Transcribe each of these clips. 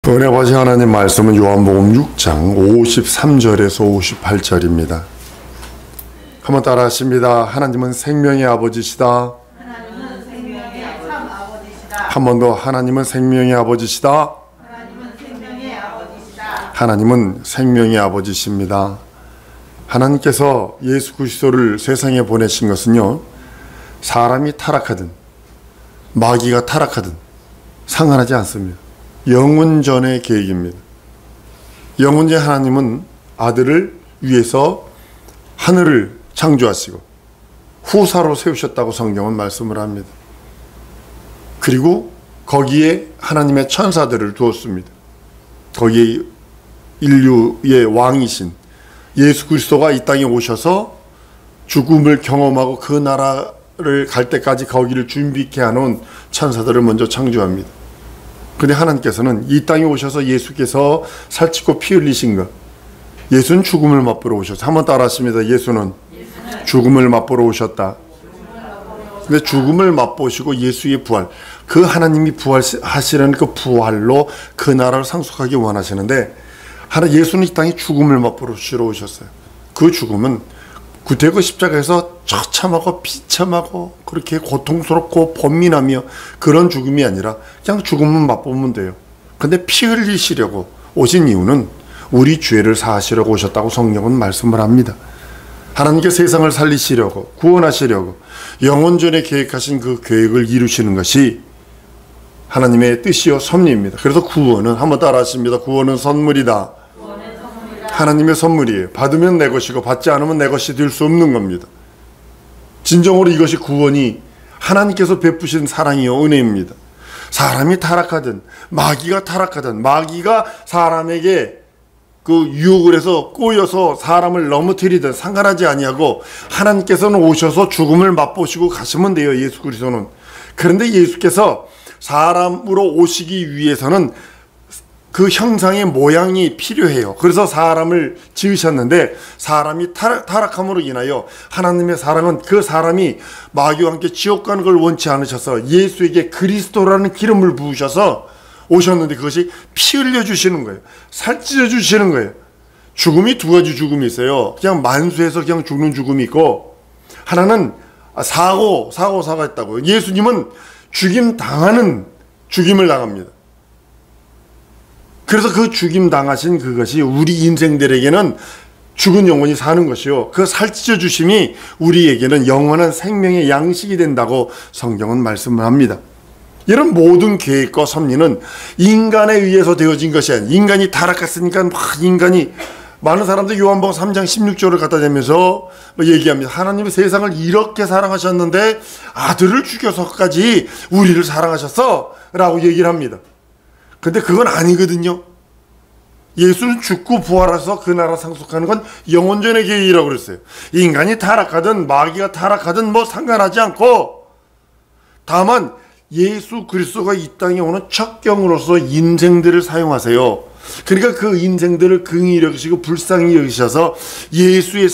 은혜 받으신 하나님 말씀은 요한복음 6장 53절에서 58절입니다. 한번 따라 하십니다. 하나님은 생명의 아버지시다. 하나님은 생명의 참 아버지시다. 한 번 더. 하나님은 생명의 아버지시다. 하나님은 생명의 아버지시다. 하나님은 생명의 아버지십니다. 하나님께서 예수 그리스도를 세상에 보내신 것은요, 사람이 타락하든 마귀가 타락하든 상관하지 않습니다. 영원전의 계획입니다. 영원전 하나님은 아들을 위해서 하늘을 창조하시고 후사로 세우셨다고 성경은 말씀을 합니다. 그리고 거기에 하나님의 천사들을 두었습니다. 거기에 인류의 왕이신 예수 그리스도가 이 땅에 오셔서 죽음을 경험하고 그 나라를 갈 때까지 거기를 준비케 하는 천사들을 먼저 창조합니다. 그런데 하나님께서는 이 땅에 오셔서 예수께서 살찌고 피 흘리신 것, 예수는 죽음을 맛보러 오셨어요. 한번 따라 하십니다. 예수는 죽음을 맛보러 오셨다. 근데 죽음을 맛보시고 예수의 부활, 그 하나님이 부활하시는 그 부활로 그 나라를 상속하기 원하시는데, 예수는 이 땅에 죽음을 맛보러 오셨어요. 그 죽음은 구태고 십자가에서 처참하고 비참하고 그렇게 고통스럽고 번민하며 그런 죽음이 아니라 그냥 죽음은 맛보면 돼요. 근데 피 흘리시려고 오신 이유는 우리 죄를 사하시려고 오셨다고 성경은 말씀을 합니다. 하나님께 세상을 살리시려고, 구원하시려고 영원전에 계획하신 그 계획을 이루시는 것이 하나님의 뜻이요 섭리입니다. 그래서 구원은, 한번 따라 하십니다. 구원은 선물이다. 하나님의 선물이에요. 받으면 내 것이고 받지 않으면 내 것이 될 수 없는 겁니다. 진정으로 이것이 구원이 하나님께서 베푸신 사랑이요 은혜입니다. 사람이 타락하든 마귀가 타락하든, 마귀가 사람에게 그 유혹을 해서 꼬여서 사람을 넘어뜨리든 상관하지 아니하고 하나님께서는 오셔서 죽음을 맛보시고 가시면 돼요. 예수 그리스도는. 그런데 예수께서 사람으로 오시기 위해서는 그 형상의 모양이 필요해요. 그래서 사람을 지으셨는데, 사람이 타락함으로 인하여 하나님의 사랑은 그 사람이 마귀와 함께 지옥 가는 걸 원치 않으셔서 예수에게 그리스도라는 기름을 부으셔서 오셨는데, 그것이 피 흘려 주시는 거예요. 살찌워 주시는 거예요. 죽음이 두 가지 죽음이 있어요. 그냥 만수해서 그냥 죽는 죽음이 있고, 하나는 사고가 있다고요. 예수님은 죽임 당하는 죽임을 당합니다. 그래서 그 죽임 당하신 그것이 우리 인생들에게는 죽은 영혼이 사는 것이요, 그 살찌워 주심이 우리에게는 영원한 생명의 양식이 된다고 성경은 말씀을 합니다. 이런 모든 계획과 섭리는 인간에 의해서 되어진 것이 아니에요. 인간이 타락했으니까 많은 사람들이 요한복음 3장 16절을 갖다 대면서 얘기합니다. 하나님이 세상을 이렇게 사랑하셨는데 아들을 죽여서까지 우리를 사랑하셨어 라고 얘기를 합니다. 근데 그건 아니거든요. 예수는 죽고 부활해서 그 나라 상속하는 건 영원전의 계획이라고 그랬어요. 인간이 타락하든 마귀가 타락하든 뭐 상관하지 않고, 다만 예수 그리스도가 이 땅에 오는 척경으로서 인생들을 사용하세요. 그러니까 그 인생들을 긍휼히 여기시고 불쌍히 여기셔서 예수의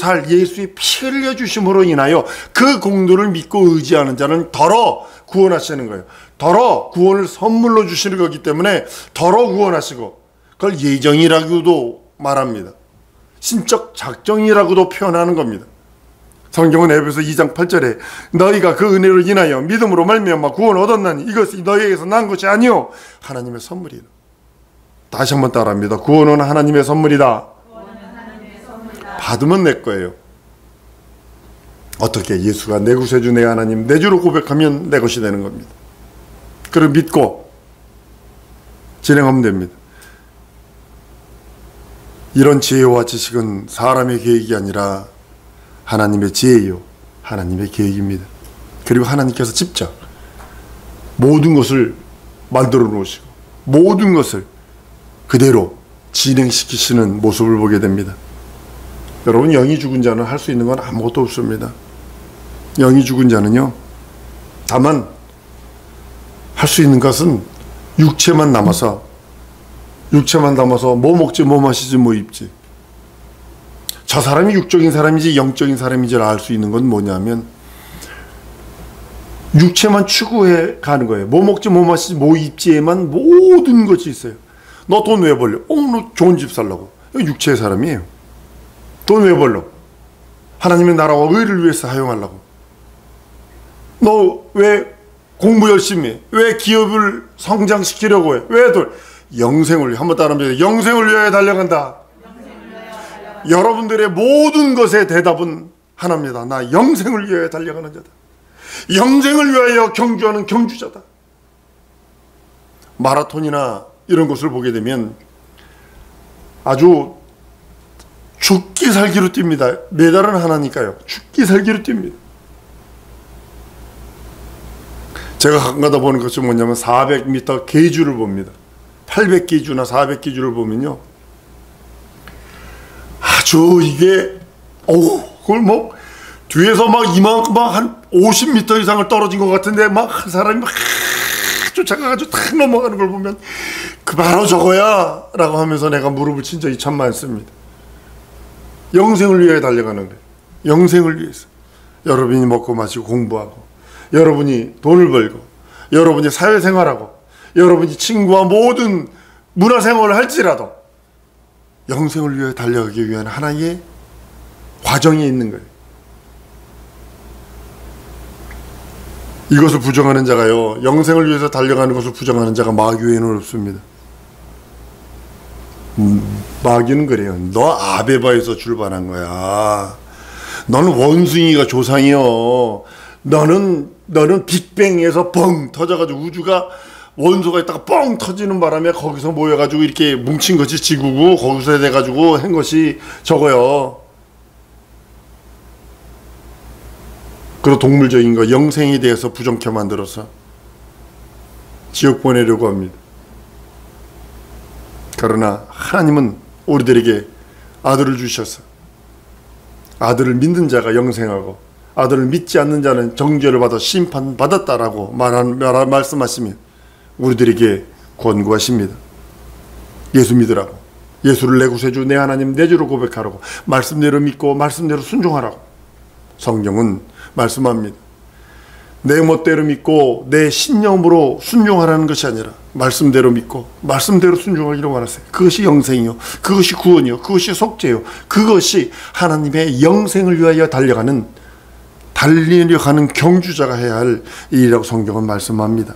피 흘려 주심으로 인하여 그 공도를 믿고 의지하는 자는 더러 구원하시는 거예요. 더러 구원을 선물로 주시는 거기 때문에 더러 구원하시고, 그걸 예정이라고도 말합니다. 신적 작정이라고도 표현하는 겁니다. 성경은 에베소 2장 8절에 너희가 그 은혜로 인하여 믿음으로 말미암아 구원을 얻었나니 이것이 너희에게서 난 것이 아니요 하나님의 선물이다. 다시 한번 따라합니다. 구원은 하나님의 선물이다. 받으면 내 거예요. 어떻게? 예수가 내 구세주 내 하나님 내 주로 고백하면 내 것이 되는 겁니다. 그걸 믿고 진행하면 됩니다. 이런 지혜와 지식은 사람의 계획이 아니라 하나님의 지혜요 하나님의 계획입니다. 그리고 하나님께서 직접 모든 것을 만들어 놓으시고 모든 것을 그대로 진행시키시는 모습을 보게 됩니다. 여러분, 영이 죽은 자는 할 수 있는 건 아무것도 없습니다. 영이 죽은 자는요, 다만 할 수 있는 것은 육체만 남아서 뭐 먹지 뭐 마시지 뭐 입지, 저 사람이 육적인 사람인지 영적인 사람인지를 알 수 있는 건 뭐냐면 육체만 추구해 가는 거예요. 뭐 먹지 뭐 마시지 뭐 입지에만 모든 것이 있어요. 너 돈 왜 벌려? 너 좋은 집 살라고. 육체의 사람이에요. 돈 왜 벌려? 하나님의 나라와 의를 위해서 사용하려고. 너 왜 공부 열심히 해? 왜 기업을 성장시키려고 해? 왜 영생을 위해. 한번 따라합니다. 영생을 위하여 달려간다. 여러분들의 모든 것의 대답은 하나입니다. 나 영생을 위하여 달려가는 자다. 영생을 위하여 경주하는 경주자다. 마라톤이나 이런 것을 보게 되면 아주 죽기 살기로 뜁니다. 메달은 하나니까요. 죽기 살기로 뜁니다. 제가 가끔 가다 보는 것이 뭐냐면 400m 계주를 봅니다. 800계주나 400계주를 보면요, 아주 이게 그걸 뭐 뒤에서 막 이만큼 막 한 50m 이상을 떨어진 것 같은데 막 한 사람이 막 쫓아가가지고 탁 넘어가는 걸 보면 그 바로 저거야 라고 하면서 내가 무릎을 친 적이 참 많습니다. 영생을 위해 달려가는 거예요. 영생을 위해서. 여러분이 먹고 마시고 공부하고, 여러분이 돈을 벌고, 여러분이 사회생활하고, 여러분이 친구와 모든 문화생활을 할지라도 영생을 위해 달려가기 위한 하나의 과정이 있는 거예요. 이것을 부정하는 자가요, 영생을 위해서 달려가는 것을 부정하는 자가 마귀에는 없습니다. 마귀는 그래요. 너 아베바에서 출발한 거야. 너는 원숭이가 조상이요. 너는 빅뱅에서 뻥 터져가지고 우주가 원소가 있다가 뻥 터지는 바람에 거기서 모여가지고 이렇게 뭉친 것이 지구고, 거기서 돼가지고 한 것이 저거요. 그리고 동물적인 거, 영생에 대해서 부정케 만들어서 지옥 보내려고 합니다. 그러나 하나님은 우리들에게 아들을 주셔서 아들을 믿는 자가 영생하고 아들을 믿지 않는 자는 정죄를 받아 심판받았다라고 말씀하시며 우리들에게 권고하십니다. 예수 믿으라고, 예수를 내 구세주 내 하나님 내 주로 고백하라고, 말씀대로 믿고 말씀대로 순종하라고 성경은 말씀합니다. 내 멋대로 믿고 내 신념으로 순종하라는 것이 아니라 말씀대로 믿고 말씀대로 순종하기로 말하세요. 그것이 영생이요, 그것이 구원이요, 그것이 속죄요, 그것이 하나님의 영생을 위하여 달려가는 경주자가 해야 할 일이라고 성경은 말씀합니다.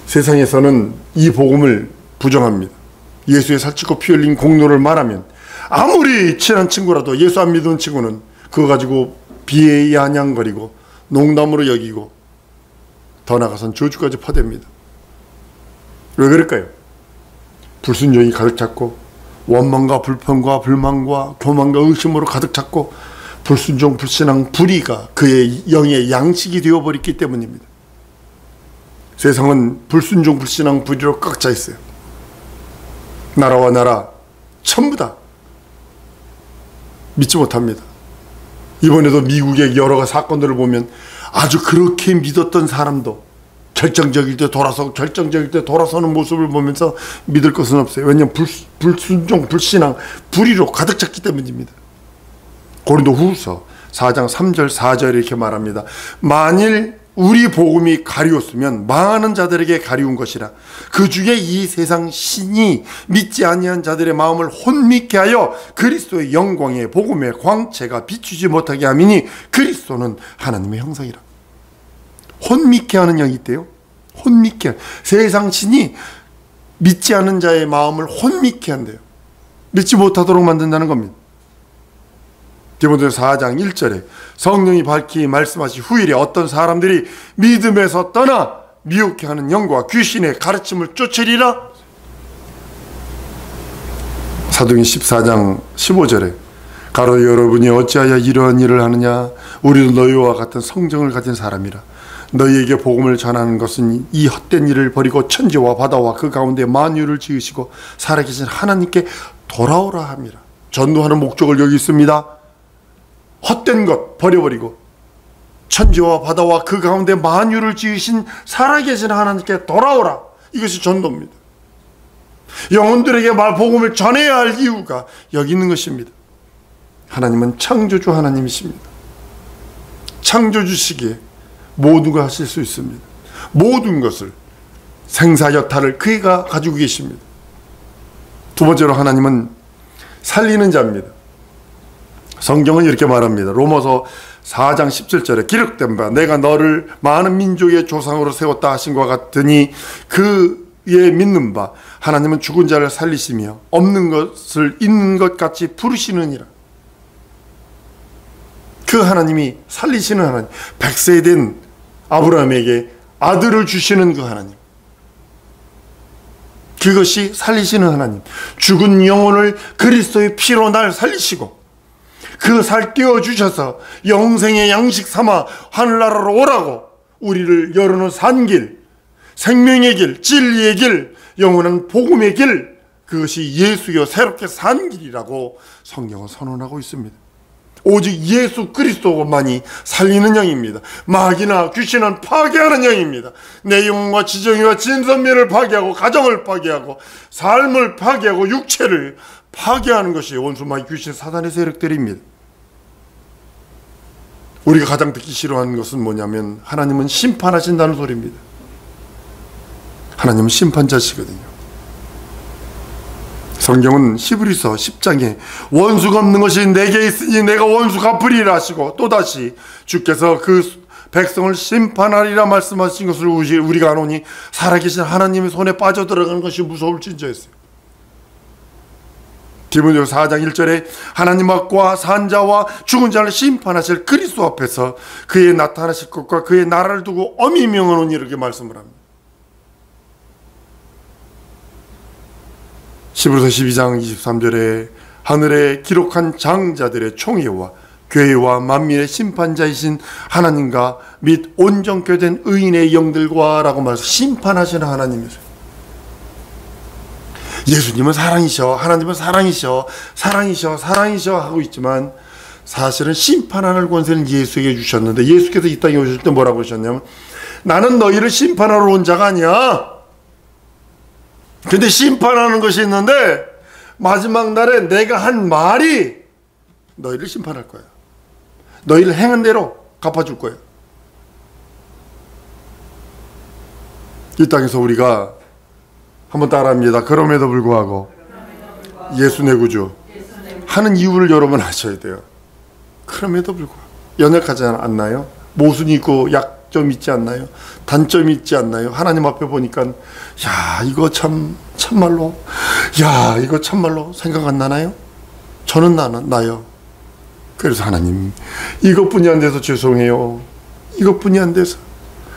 세상에서는 이 복음을 부정합니다. 예수의 살찌고 피 흘린 공로를 말하면 아무리 친한 친구라도 예수 안 믿는 친구는 그거 가지고 비아냥거리고 농담으로 여기고 더 나아가선 저주까지 퍼댑니다. 왜 그럴까요? 불순종이 가득 찼고 원망과 불평과 불만과 교만과 의심으로 가득 찼고 불순종 불신앙 불의가 그의 영의 양식이 되어버렸기 때문입니다. 세상은 불순종 불신앙 불의로 꽉 차 있어요. 나라와 나라 전부 다 믿지 못합니다. 이번에도 미국의 여러 사건들을 보면 아주 그렇게 믿었던 사람도 결정적일 때 돌아서는 모습을 보면서 믿을 것은 없어요. 왜냐하면 불순종, 불신앙, 불의로 가득 찼기 때문입니다. 고린도후서 4장 3절 4절 이렇게 말합니다. 만일 우리 복음이 가리웠으면 망하는 자들에게 가리운 것이라. 그 중에 이 세상 신이 믿지 아니한 자들의 마음을 혼미케 하여 그리스도의 영광의 복음의 광채가 비추지 못하게 함이니 그리스도는 하나님의 형상이라. 혼미케 하는 영이 있대요. 혼미케. 세상 신이 믿지 않은 자의 마음을 혼미케 한대요. 믿지 못하도록 만든다는 겁니다. 디모데후서 4장 1절에 성령이 밝히 말씀하신 후일에 어떤 사람들이 믿음에서 떠나 미혹해 하는 영과 귀신의 가르침을 쫓으리라. 사도행 14장 15절에 가로 여러분이 어찌하여 이러한 일을 하느냐, 우리도 너희와 같은 성정을 가진 사람이라. 너희에게 복음을 전하는 것은 이 헛된 일을 버리고 천지와 바다와 그 가운데 만유를 지으시고 살아계신 하나님께 돌아오라 함이라. 전도하는 목적을 여기 있습니다. 헛된 것 버려버리고 천지와 바다와 그 가운데 만유를 지으신 살아계신 하나님께 돌아오라. 이것이 전도입니다. 영혼들에게 복음을 전해야 할 이유가 여기 있는 것입니다. 하나님은 창조주 하나님이십니다. 창조주시기에 모든 걸 하실 수 있습니다. 모든 것을 생사여타를 그가 가지고 계십니다. 두 번째로 하나님은 살리는 자입니다. 성경은 이렇게 말합니다. 로마서 4장 17절에 기록된 바 내가 너를 많은 민족의 조상으로 세웠다 하신 것 같으니 그의 믿는 바 하나님은 죽은 자를 살리시며 없는 것을 있는 것 같이 부르시느니라. 그 하나님이 살리시는 하나님, 100세 된 아브라함에게 아들을 주시는 그 하나님, 그것이 살리시는 하나님, 죽은 영혼을 그리스도의 피로 날 살리시고 그 살 띄워주셔서 영생의 양식 삼아 하늘나라로 오라고 우리를 열어놓은 산길, 생명의 길, 진리의 길, 영원한 복음의 길, 그것이 예수여 새롭게 산 길이라고 성경은 선언하고 있습니다. 오직 예수 그리스도만이 살리는 영입니다. 마귀나 귀신은 파괴하는 영입니다. 내 영혼과 지정의와 진선미를 파괴하고 가정을 파괴하고 삶을 파괴하고 육체를 파괴하는 것이 원수 마귀 귀신 사단의 세력들입니다. 우리가 가장 듣기 싫어하는 것은 뭐냐면 하나님은 심판하신다는 소리입니다. 하나님은 심판자시거든요. 성경은 히브리서 10장에 원수가 없는 것이 내게 있으니 내가 원수 갚으리라 하시고 또다시 주께서 그 백성을 심판하리라 말씀하신 것을 우리가 아노니 살아계신 하나님의 손에 빠져들어가는 것이 무서울 진저였어요. 디모데후서 4장 1절에 하나님 앞과 산자와 죽은 자를 심판하실 그리스도 앞에서 그의 나타나실 것과 그의 나라를 두고 엄히 명하노니 이렇게 말씀을 합니다. 히브리서 12장 23절에 하늘에 기록한 장자들의 총회와 교회와 만민의 심판자이신 하나님과 및 온전케 된 의인의 영들과 라고 말해서 심판하시는 하나님이세요. 예수님은 사랑이셔, 하나님은 사랑이셔, 사랑이셔, 사랑이셔 하고 있지만 사실은 심판하는 권세는 예수에게 주셨는데 예수께서 이 땅에 오실 때 뭐라고 하셨냐면 나는 너희를 심판하러 온 자가 아니야. 근데 심판하는 것이 있는데 마지막 날에 내가 한 말이 너희를 심판할 거야. 너희를 행한 대로 갚아줄 거야. 이 땅에서 우리가 한번 따라합니다. 그럼에도 불구하고 예수 내 구주 하는 이유를 여러분 아셔야 돼요. 그럼에도 불구하고 연약하지 않나요? 모순이 있고 약점이 있지 않나요? 단점이 있지 않나요? 하나님 앞에 보니까 야 이거 참말로 야 이거 참말로 생각 안 나나요? 저는 나요. 그래서 하나님 이것뿐이 안 돼서 죄송해요. 이것뿐이 안 돼서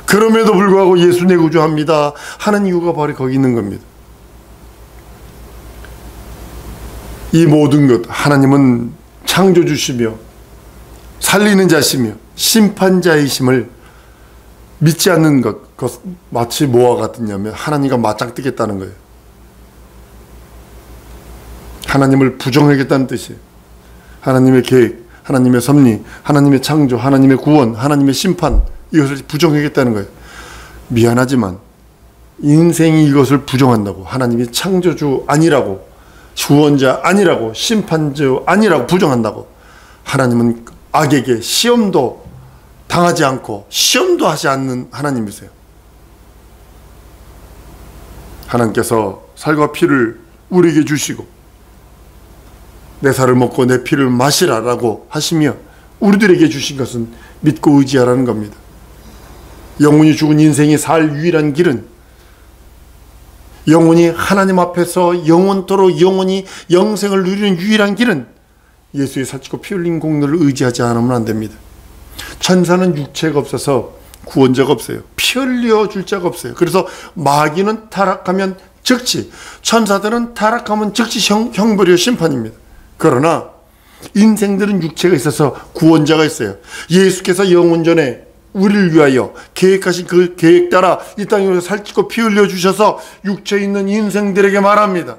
그럼에도 불구하고 예수 내 구주합니다 하는 이유가 바로 거기 있는 겁니다. 이 모든 것 하나님은 창조주시며 살리는 자시며 심판자이심을 믿지 않는 것, 그것 마치 뭐와 같으냐면 하나님과 맞짱뜨겠다는 거예요. 하나님을 부정하겠다는 뜻이에요. 하나님의 계획, 하나님의 섭리, 하나님의 창조, 하나님의 구원, 하나님의 심판, 이것을 부정하겠다는 거예요. 미안하지만 인생이 이것을 부정한다고, 하나님이 창조주 아니라고, 구원자 아니라고, 심판주 아니라고 부정한다고, 하나님은 악에게 시험도 당하지 않고 시험도 하지 않는 하나님이세요. 하나님께서 살과 피를 우리에게 주시고 내 살을 먹고 내 피를 마시라라고 하시며 우리들에게 주신 것은 믿고 의지하라는 겁니다. 영혼이 죽은 인생이 살 유일한 길은, 영혼이 하나님 앞에서 영원토록 영원히 영생을 누리는 유일한 길은 예수의 살찌고 피 흘린 공로를 의지하지 않으면 안 됩니다. 천사는 육체가 없어서 구원자가 없어요. 피 흘려줄 자가 없어요. 그래서 마귀는 타락하면 즉시, 천사들은 타락하면 즉시 형벌이요 심판입니다. 그러나 인생들은 육체가 있어서 구원자가 있어요. 예수께서 영원 전에 우리를 위하여 계획하신 그 계획 따라 이 땅에 살찌고 피 흘려주셔서 육체에 있는 인생들에게 말합니다.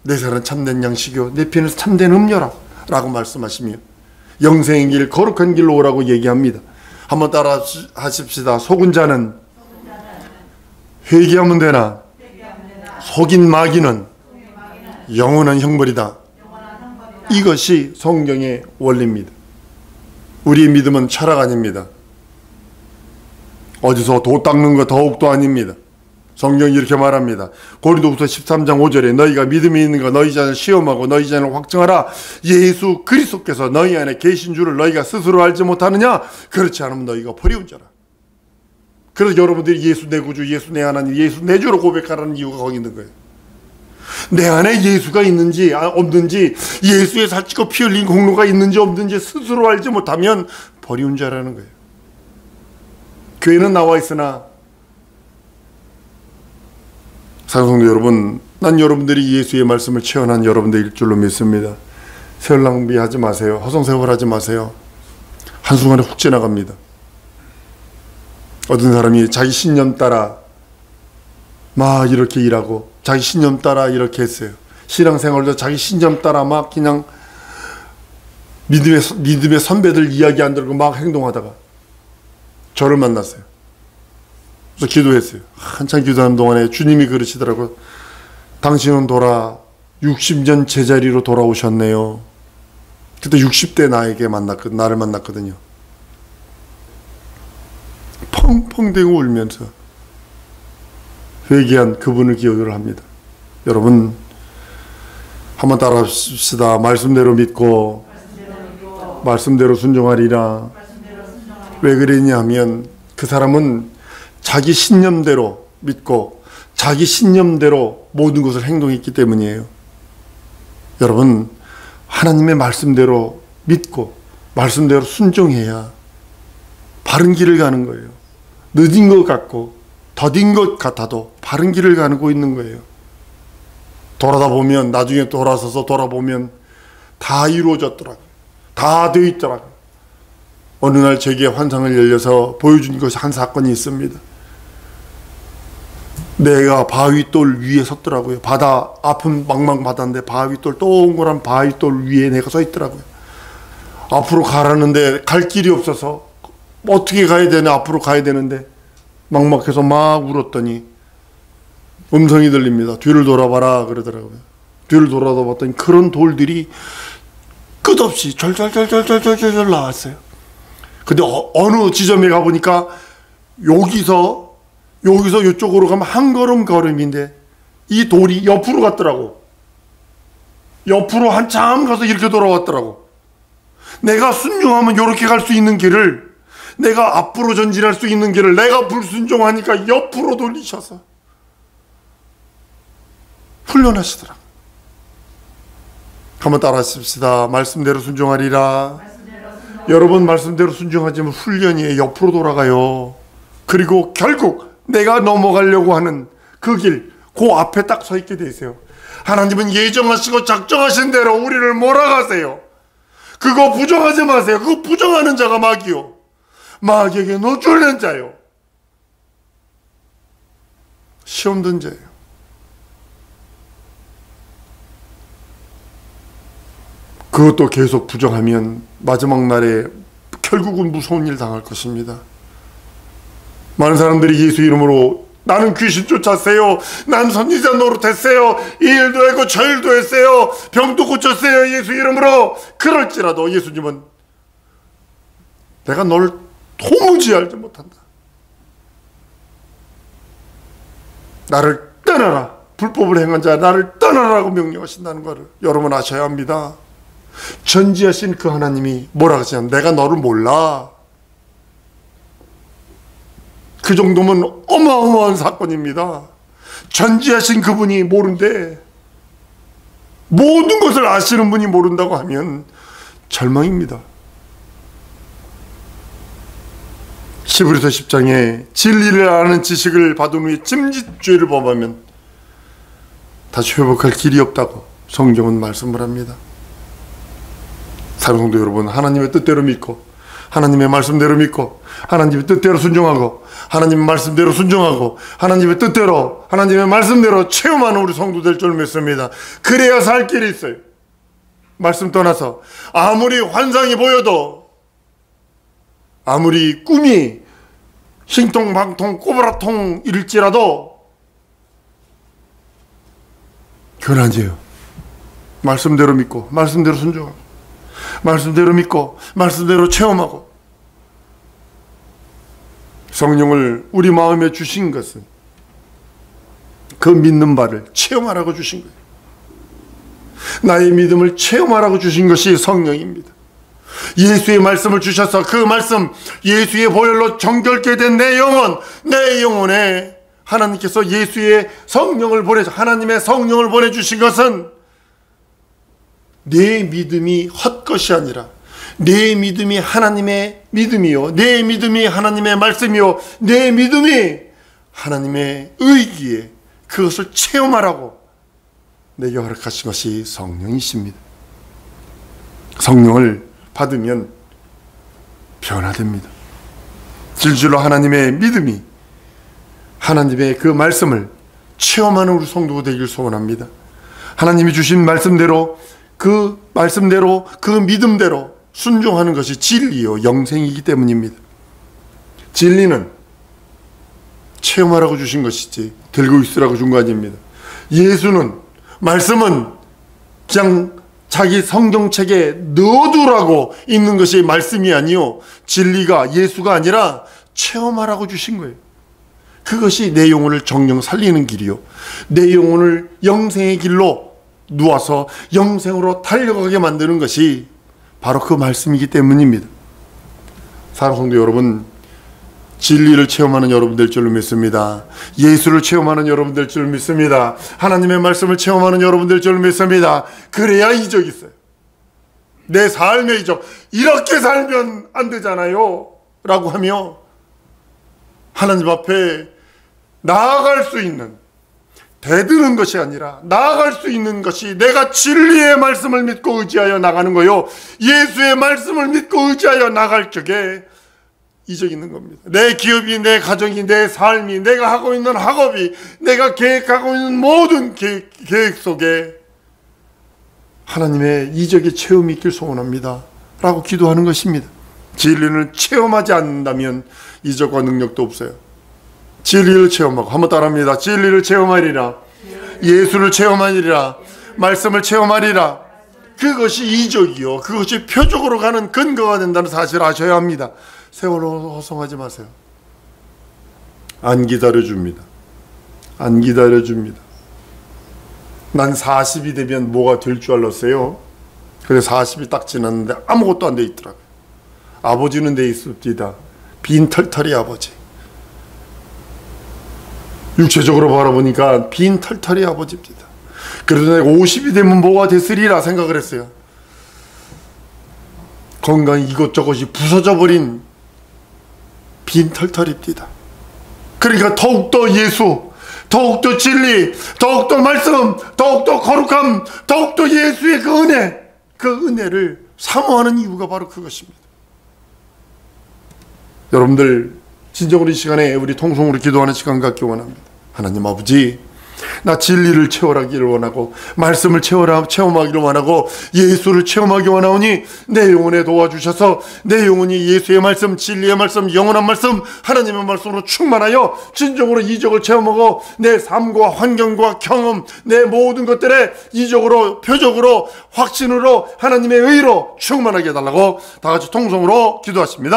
내 살은 참된 양식이요 내 피는 참된 음료라 라고 말씀하시며 영생의 길 거룩한 길로 오라고 얘기합니다. 한번 따라 하십시다. 속은 자는 회개하면 되나 속인 마귀는 영원한 형벌이다. 이것이 성경의 원리입니다. 우리의 믿음은 철학 아닙니다. 어디서 도 닦는 거 더욱도 아닙니다. 성경이 이렇게 말합니다. 고린도후서 13장 5절에 너희가 믿음이 있는 거 너희 자신을 시험하고 너희 자신을 확증하라. 예수 그리스도께서 너희 안에 계신 줄을 너희가 스스로 알지 못하느냐? 그렇지 않으면 너희가 버리운 자라. 그래서 여러분들이 예수 내 구주, 예수 내 하나님, 예수 내 주로 고백하라는 이유가 거기 있는 거예요. 내 안에 예수가 있는지 없는지, 예수의 살찌고 피 흘린 공로가 있는지 없는지 스스로 알지 못하면 버리운 자라는 거예요. 교회는 나와 있으나 사랑성도 여러분, 난 여러분들이 예수의 말씀을 체험한 여러분들일 줄로 믿습니다. 세월 낭비하지 마세요. 허송세월하지 마세요. 한순간에 훅 지나갑니다. 어떤 사람이 자기 신념 따라 막 이렇게 일하고 자기 신념 따라 이렇게 했어요. 신앙생활도 자기 신념 따라 막 그냥 믿음의 선배들 이야기 안 들고 막 행동하다가 저를 만났어요. 그래서 기도했어요. 한참 기도하는 동안에 주님이 그러시더라고요. 당신은 60년 제자리로 돌아오셨네요. 그때 60대 나를 만났거든요. 펑펑 대고 울면서 회개한 그분을 기억을 합니다. 여러분, 한번 따라 합시다. 말씀대로 믿고 말씀대로 순종하리라. 왜 그랬냐 하면 그 사람은 자기 신념대로 믿고 자기 신념대로 모든 것을 행동했기 때문이에요. 여러분, 하나님의 말씀대로 믿고 말씀대로 순종해야 바른 길을 가는 거예요. 늦은 것 같고 더딘 것 같아도 바른 길을 가고 있는 거예요. 보면 나중에 돌아서서 돌아보면 다 이루어졌더라고요. 다 되어 있더라고요. 어느 날 제게 환상을 열려서 보여준 것이 한 사건이 있습니다. 내가 바위돌 위에 섰더라고요. 바다, 아픈 망망바다인데 바위돌, 동그란 바위돌 위에 내가 서 있더라고요. 앞으로 가라는데 갈 길이 없어서 어떻게 가야 되나, 앞으로 가야 되는데 막막해서 막 울었더니 음성이 들립니다. 뒤를 돌아봐라 그러더라고요. 뒤를 돌아봤더니 그런 돌들이 끝없이 절절절절절절 나왔어요. 근데 어느 지점에 가보니까 여기서 이쪽으로 가면 한 걸음인데 이 돌이 옆으로 갔더라고. 옆으로 한참 가서 이렇게 돌아왔더라고. 내가 순종하면 이렇게 갈 수 있는 길을, 내가 앞으로 전진할 수 있는 길을 내가 불순종하니까 옆으로 돌리셔서 훈련하시더라고. 한번 따라 하십시다. 말씀대로 순종하리라. 여러분, 말씀대로 순종하지만 훈련이에요. 옆으로 돌아가요. 그리고 결국 내가 넘어가려고 하는 그 길, 그 앞에 딱 서 있게 되세요. 하나님은 예정하시고 작정하신 대로 우리를 몰아가세요. 그거 부정하지 마세요. 그거 부정하는 자가 마귀요, 마귀에게 노출된 자요, 시험 든 자예요. 그것도 계속 부정하면 마지막 날에 결국은 무서운 일 당할 것입니다. 많은 사람들이 예수 이름으로 나는 귀신 쫓았어요, 난 선지자 노릇했어요, 이 일도 했고 저 일도 했어요, 병도 고쳤어요, 예수 이름으로. 그럴지라도 예수님은 내가 널 도무지 알지 못한다, 나를 떠나라, 불법을 행한 자 나를 떠나라고 명령하신다는 것을 여러분 아셔야 합니다. 전지하신 그 하나님이 뭐라 하시냐면 내가 너를 몰라. 그 정도면 어마어마한 사건입니다. 전지하신 그분이 모른데, 모든 것을 아시는 분이 모른다고 하면 절망입니다. 히브리서 10장에 진리를 아는 지식을 받은 후에 짐짓죄를 범하면 다시 회복할 길이 없다고 성경은 말씀을 합니다. 사랑성도 여러분, 하나님의 뜻대로 믿고 하나님의 말씀대로 믿고 하나님의 뜻대로 순종하고 하나님의 말씀대로 순종하고 하나님의 뜻대로 하나님의 말씀대로 체험하는 우리 성도 될 줄 믿습니다. 그래야 살 길이 있어요. 말씀 떠나서 아무리 환상이 보여도, 아무리 꿈이 싱통방통 꼬부라통일지라도 그건 아니에요. 말씀대로 믿고 말씀대로 순종하고 말씀대로 믿고 말씀대로 체험하고, 성령을 우리 마음에 주신 것은 그 믿는 바를 체험하라고 주신 거예요. 나의 믿음을 체험하라고 주신 것이 성령입니다. 예수의 말씀을 주셔서 그 말씀, 예수의 보혈로 정결케 된 내 영혼, 내 영혼에 하나님께서 예수의 성령을 하나님의 성령을 보내주신 것은 내 믿음이 헛것이 아니라 내 믿음이 하나님의 믿음이요, 내 믿음이 하나님의 말씀이요, 내 믿음이 하나님의 의기에 그것을 체험하라고 내게 허락하신 것이 성령이십니다. 성령을 받으면 변화됩니다. 질질로 하나님의 믿음이 하나님의 그 말씀을 체험하는 우리 성도가 되길 소원합니다. 하나님이 주신 말씀대로 그 믿음대로 순종하는 것이 진리요 영생이기 때문입니다. 진리는 체험하라고 주신 것이지 들고 있으라고 준 거 아닙니다. 예수는 말씀은 그냥 자기 성경책에 넣어두라고 있는 것이 말씀이 아니요 진리가 예수가 아니라 체험하라고 주신 거예요. 그것이 내 영혼을 정령 살리는 길이요 내 영혼을 영생의 길로 누워서 영생으로 달려가게 만드는 것이 바로 그 말씀이기 때문입니다. 사랑하는 성도 여러분, 진리를 체험하는 여러분 될 줄로 믿습니다. 예수를 체험하는 여러분 될 줄로 믿습니다. 하나님의 말씀을 체험하는 여러분 될 줄로 믿습니다. 그래야 이적이 있어요. 내 삶의 이적, 이렇게 살면 안 되잖아요 라고 하며 하나님 앞에 나아갈 수 있는, 대드는 것이 아니라 나아갈 수 있는 것이 내가 진리의 말씀을 믿고 의지하여 나가는 거요 예수의 말씀을 믿고 의지하여 나갈 적에 이적이 있는 겁니다. 내 기업이, 내 가정이, 내 삶이, 내가 하고 있는 학업이, 내가 계획하고 있는 모든 계획 속에 하나님의 이적의 체험이 있길 소원합니다 라고 기도하는 것입니다. 진리를 체험하지 않는다면 이적과 능력도 없어요. 진리를 체험하고, 한번 따라합니다. 진리를 체험하리라, 예수를 체험하리라, 말씀을 체험하리라. 그것이 이적이요 그것이 표적으로 가는 근거가 된다는 사실을 아셔야 합니다. 세월호 허송하지 마세요. 안 기다려줍니다. 안 기다려줍니다. 난 40이 되면 뭐가 될 줄 알았어요. 그래 40이 딱 지났는데 아무것도 안 돼 있더라고요. 아버지는 돼 있습니다. 빈털털이 아버지. 육체적으로 바라보니까 빈털털이 아버지입니다. 그래도 내가 50이 되면 뭐가 됐으리라 생각을 했어요. 건강이 이것저것이 부서져 버린 빈털털입니다. 그러니까 더욱더 예수, 더욱더 진리, 더욱더 말씀, 더욱더 거룩함, 더욱더 예수의 그 은혜, 그 은혜를 사모하는 이유가 바로 그것입니다. 여러분들 진정으로 이 시간에 우리 통성으로 기도하는 시간 갖기 원합니다. 하나님 아버지, 나 진리를 체험하기를 원하고 말씀을 체험하기를 원하고 예수를 체험하기 원하오니 내 영혼에 도와주셔서 내 영혼이 예수의 말씀, 진리의 말씀, 영원한 말씀, 하나님의 말씀으로 충만하여 진정으로 이적을 체험하고 내 삶과 환경과 경험, 내 모든 것들에 이적으로, 표적으로, 확신으로, 하나님의 의로 충만하게 해달라고 다 같이 통성으로 기도하십니다.